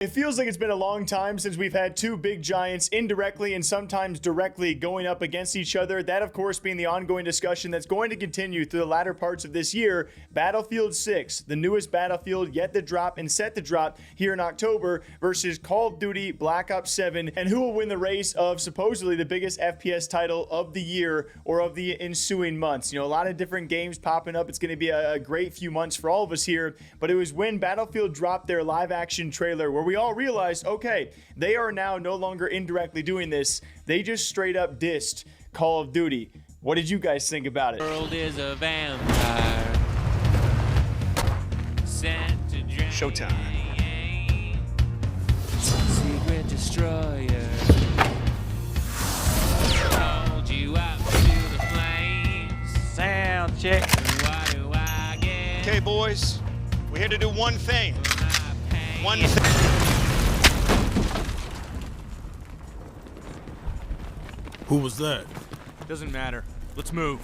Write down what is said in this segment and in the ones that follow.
It feels like it's been a long time since we've had two big giants indirectly and sometimes directly going up against each other. That, of course, being the ongoing discussion that's going to continue through the latter parts of this year. Battlefield 6, the newest Battlefield yet to drop and set to drop here in October, versus Call of Duty Black Ops 7. And who will win the race of supposedly the biggest FPS title of the year or of the ensuing months? You know, a lot of different games popping up. It's going to be a great few months for all of us here. But it was when Battlefield dropped their live action trailer where we all realized, okay, they are now no longer indirectly doing this. They just straight up dissed Call of Duty. What did you guys think about it? The world is a vampire sent to drain. Showtime. Secret destroyer. Hold you up to the flames. Sound check. Why do I get Okay, boys, we're here to do one thing. my pain? One thing. Who was that? Doesn't matter. Let's move.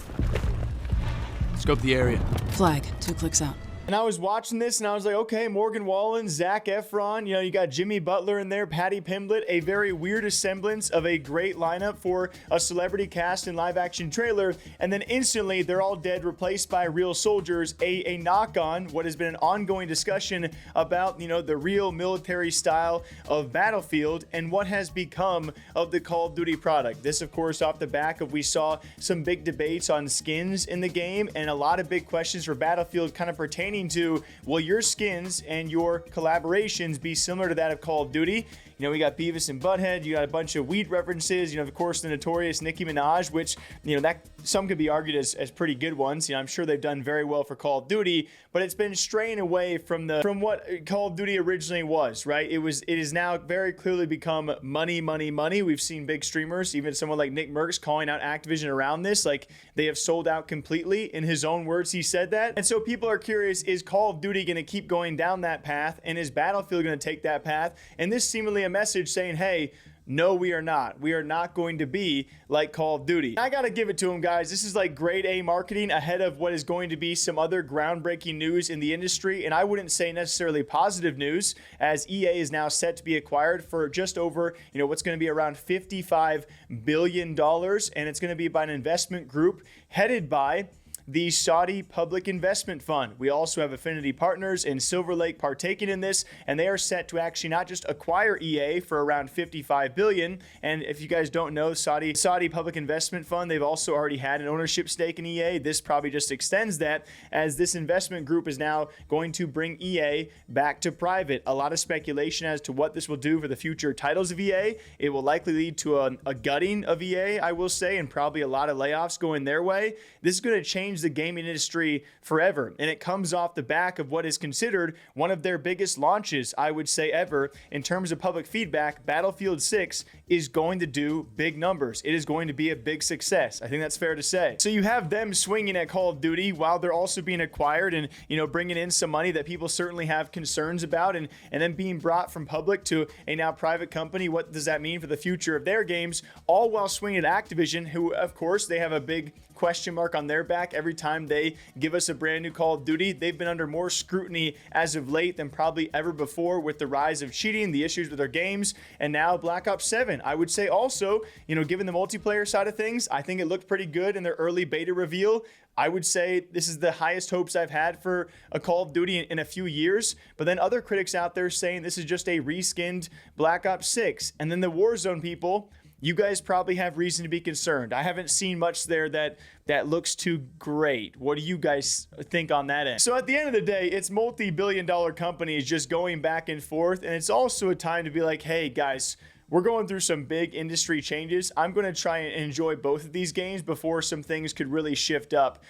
Scope the area. Flag, 2 clicks out. And I was watching this and I was like, okay, Morgan Wallen, Zac Efron, you know, you got Jimmy Butler in there, Patty Pimblett, a very weird semblance of a great lineup for a celebrity cast and live action trailer. And then instantly they're all dead, replaced by real soldiers, a knock on what has been an ongoing discussion about, you know, the real military style of Battlefield and what has become of the Call of Duty product. This, of course, off the back of we saw some big debates on skins in the game and a lot of big questions for Battlefield kind of pertaining to, will your skins and your collaborations be similar to that of Call of Duty? You know, we got Beavis and Butthead, you got a bunch of weed references, you know, of course, the notorious Nicki Minaj, which, you know, that some could be argued as pretty good ones. You know, I'm sure they've done very well for Call of Duty, but it's been straying away from what Call of Duty originally was, right? It is now very clearly become money, money, money. We've seen big streamers, even someone like Nick Merckx, calling out Activision around this, like they have sold out completely. In his own words, he said that. And so people are curious, is Call of Duty going to keep going down that path? And is Battlefield going to take that path? And this seemingly a message saying, hey, no, we are not. We are not going to be like Call of Duty. I got to give it to them, guys. This is like grade A marketing ahead of what is going to be some other groundbreaking news in the industry. And I wouldn't say necessarily positive news, as EA is now set to be acquired for just over, you know, what's going to be around $55 billion. And it's going to be by an investment group headed by the Saudi Public Investment Fund. We also have affinity partners in Silver Lake partaking in this, and they are set to actually not just acquire EA for around $55 billion. And if you guys don't know, Saudi Public Investment Fund, they've also already had an ownership stake in EA. This probably just extends that, as this investment group is now going to bring EA back to private. A lot of speculation as to what this will do for the future titles of EA. It will likely lead to a gutting of EA, I will say, and probably a lot of layoffs going their way. This is going to change the gaming industry forever, and it comes off the back of what is considered one of their biggest launches, I would say, ever in terms of public feedback. Battlefield 6 is going to do big numbers. It is going to be a big success. I think that's fair to say. So you have them swinging at Call of Duty while they're also being acquired and, you know, bringing in some money that people certainly have concerns about, and then being brought from public to a now private company. What does that mean for the future of their games? All while swinging at Activision, who, of course, they have a big question mark on their back every time they give us a brand new Call of Duty. They've been under more scrutiny as of late than probably ever before, with the rise of cheating, the issues with their games, and now Black Ops 7. I would say also, you know, given the multiplayer side of things, I think it looked pretty good in their early beta reveal. I would say this is the highest hopes I've had for a Call of Duty in a few years. But then other critics out there saying this is just a reskinned Black Ops 6. And then the Warzone people, you guys probably have reason to be concerned. I haven't seen much there that looks too great. What do you guys think on that end? So at the end of the day, it's multi-billion-dollar companies just going back and forth, and it's also a time to be like, hey, guys, we're going through some big industry changes. I'm going to try and enjoy both of these games before some things could really shift up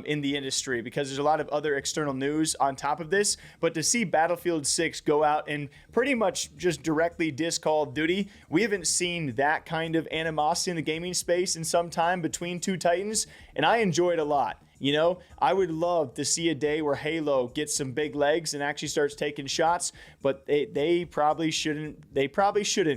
in the industry, because there's a lot of other external news on top of this. But to see Battlefield 6 go out and pretty much just directly diss Call of Duty, we haven't seen that kind of animosity in the gaming space in some time between two titans, and I enjoy it a lot. You know, I would love to see a day where Halo gets some big legs and actually starts taking shots, but they probably shouldn't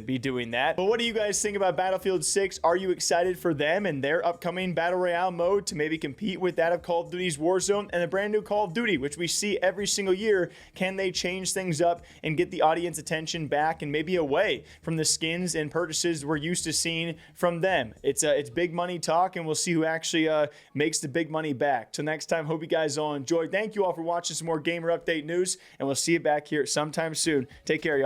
be doing that. But what do you guys think about Battlefield 6? Are you excited for them and their upcoming Battle Royale mode to maybe compete with that of Call of Duty's Warzone and the brand new Call of Duty, which we see every single year? Can they change things up and get the audience attention back and maybe away from the skins and purchases we're used to seeing from them? It's big money talk, and we'll see who actually makes the big money back. Till next time, hope you guys all enjoyed. Thank you all for watching some more gamer update news, and we'll see you back here sometime soon. Take care, y'all.